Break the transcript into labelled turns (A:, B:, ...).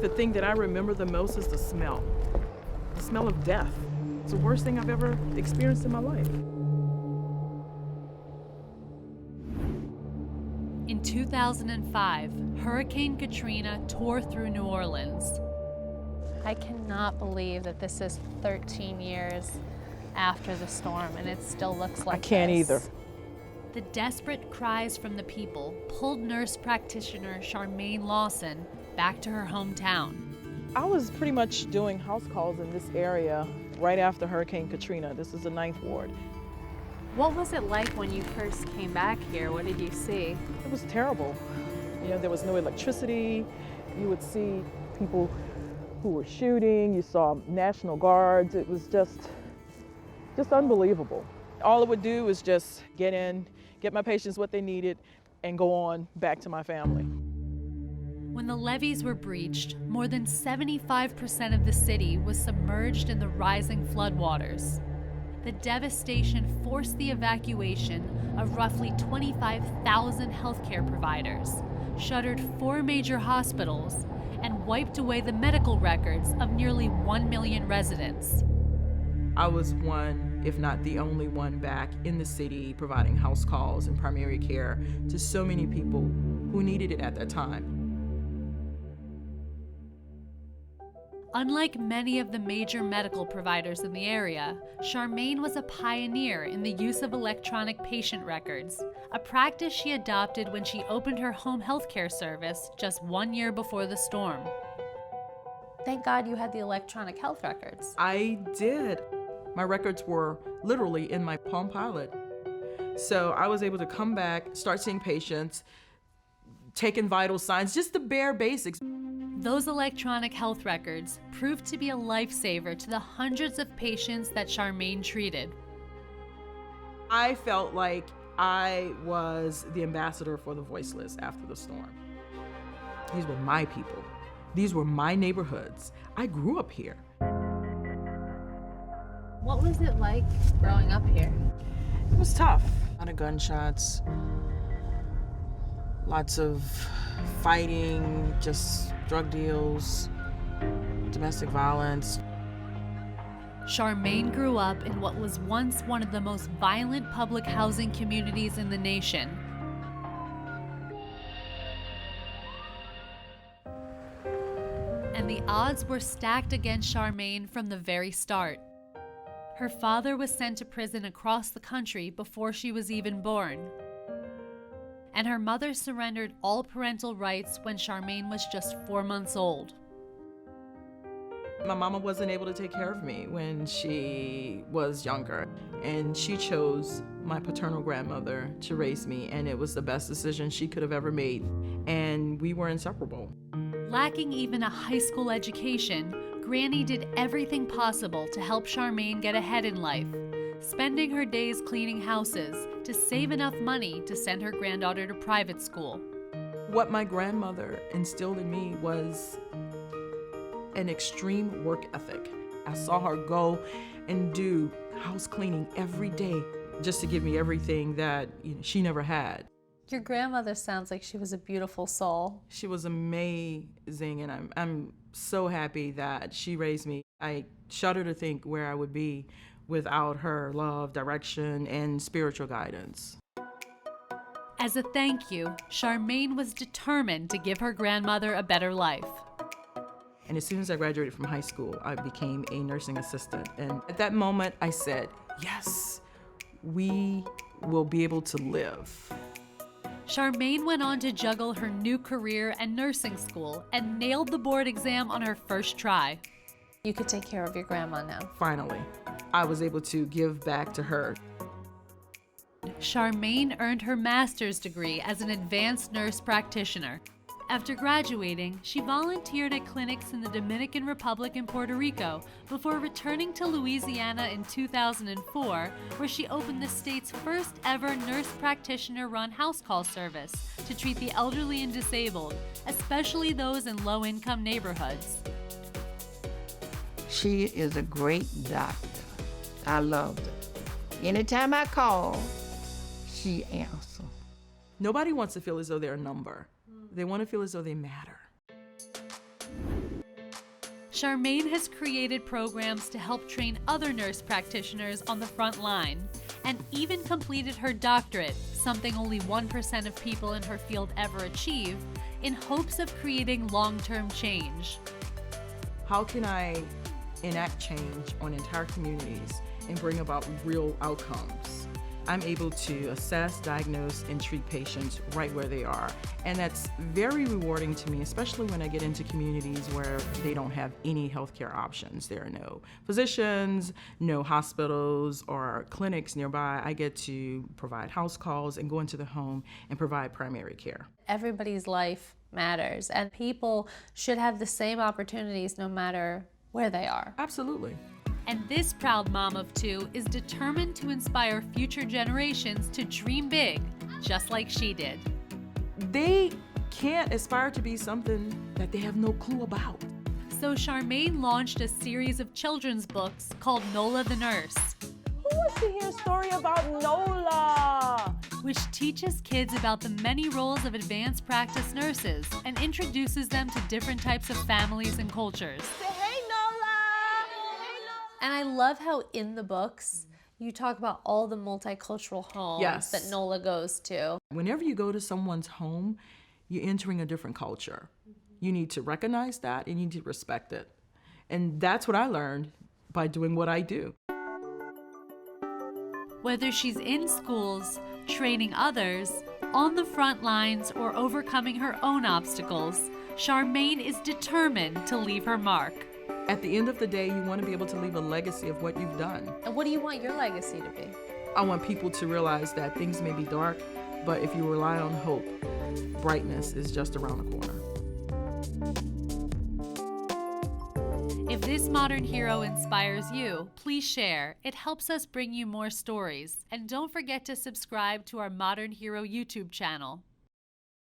A: The thing that I remember the most is the smell of death. It's the worst thing I've ever experienced in my life.
B: In 2005, Hurricane Katrina tore through New Orleans.
C: I cannot believe that this is 13 years after the storm and it still looks like
A: I can't
C: this.
A: either.
B: The desperate cries from the people pulled nurse practitioner Scharmaine Lawson back to her hometown.
A: I was pretty much doing house calls in this area right after Hurricane Katrina. This is the 9th ward.
C: What was it like when you first came back here? What did you see?
A: It was terrible. You know, there was no electricity. You would see people who were shooting. You saw National Guards. It was just unbelievable. All it would do was just get in, get my patients what they needed, and go on back to my family.
B: When the levees were breached, more than 75% of the city was submerged in the rising floodwaters. The devastation forced the evacuation of roughly 25,000 healthcare providers, shuttered 4 major hospitals, and wiped away the medical records of nearly 1 million residents.
A: I was one, if not the only one, back in the city providing house calls and primary care to so many people who needed it at that time.
B: Unlike many of the major medical providers in the area, Scharmaine was a pioneer in the use of electronic patient records, a practice she adopted when she opened her home healthcare service just 1 year before the storm.
C: Thank God you had the electronic health records.
A: I did. My records were literally in my Palm Pilot. So I was able to come back, start seeing patients, taking vital signs, just the bare basics.
B: Those electronic health records proved to be a lifesaver to the hundreds of patients that Scharmaine treated.
A: I felt like I was the ambassador for the voiceless after the storm. These were my people. These were my neighborhoods. I grew up here.
C: What was it like growing up here?
A: It was tough. A lot of gunshots, lots of fighting, just drug deals, domestic violence.
B: Scharmaine grew up in what was once one of the most violent public housing communities in the nation. And the odds were stacked against Scharmaine from the very start. Her father was sent to prison across the country before she was even born. And her mother surrendered all parental rights when Scharmaine was just 4 months old.
A: My mama wasn't able to take care of me when she was younger, and she chose my paternal grandmother to raise me, and it was the best decision she could have ever made, and we were inseparable.
B: Lacking even a high school education, Granny did everything possible to help Scharmaine get ahead in life, spending her days cleaning houses to save enough money to send her granddaughter to private school.
A: What my grandmother instilled in me was an extreme work ethic. I saw her go and do house cleaning every day just to give me everything that she never had.
C: Your grandmother sounds like she was a beautiful soul.
A: She was amazing, and I'm so happy that she raised me. I shudder to think where I would be without her love, direction, and spiritual guidance.
B: As a thank you, Scharmaine was determined to give her grandmother a better life.
A: And as soon as I graduated from high school, I became a nursing assistant. And at that moment, I said, yes, we will be able to live.
B: Scharmaine went on to juggle her new career and nursing school and nailed the board exam on her first try.
C: You could take care of your grandma now.
A: Finally, I was able to give back to her.
B: Scharmaine earned her master's degree as an advanced nurse practitioner. After graduating, she volunteered at clinics in the Dominican Republic and Puerto Rico before returning to Louisiana in 2004, where she opened the state's first ever nurse practitioner-run house call service to treat the elderly and disabled, especially those in low-income neighborhoods.
D: She is a great doctor. I loved her. Anytime I call, she answers.
A: Nobody wants to feel as though they're a number. They want to feel as though they matter.
B: Scharmaine has created programs to help train other nurse practitioners on the front line, and even completed her doctorate, something only 1% of people in her field ever achieve, in hopes of creating long-term change.
E: How can I enact change on entire communities and bring about real outcomes? I'm able to assess, diagnose, and treat patients right where they are. And that's very rewarding to me, especially when I get into communities where they don't have any healthcare options. There are no physicians, no hospitals or clinics nearby. I get to provide house calls and go into the home and provide primary care.
C: Everybody's life matters, and people should have the same opportunities no matter where they are.
E: Absolutely.
B: And this proud mom of two is determined to inspire future generations to dream big, just like she did.
E: They can't aspire to be something that they have no clue about.
B: So Scharmaine launched a series of children's books called Nola the Nurse,
A: Who wants to hear a story about Nola?
B: which teaches kids about the many roles of advanced practice nurses and introduces them to different types of families and cultures.
A: Say, hey, Nola!
C: And I love how in the books you talk about all the multicultural homes
E: Yes.
C: that Nola goes to.
E: Whenever you go to someone's home, you're entering a different culture. You need to recognize that and you need to respect it. And that's what I learned by doing what I do.
B: Whether she's in schools, training others, on the front lines, or overcoming her own obstacles, Scharmaine is determined to leave her mark.
E: At the end of the day, you want to be able to leave a legacy of what you've done.
C: And what do you want your legacy to be?
E: I want people to realize that things may be dark, but if you rely on hope, brightness is just around the corner.
B: If this modern hero inspires you, please share. It helps us bring you more stories. And don't forget to subscribe to our Modern Hero YouTube channel.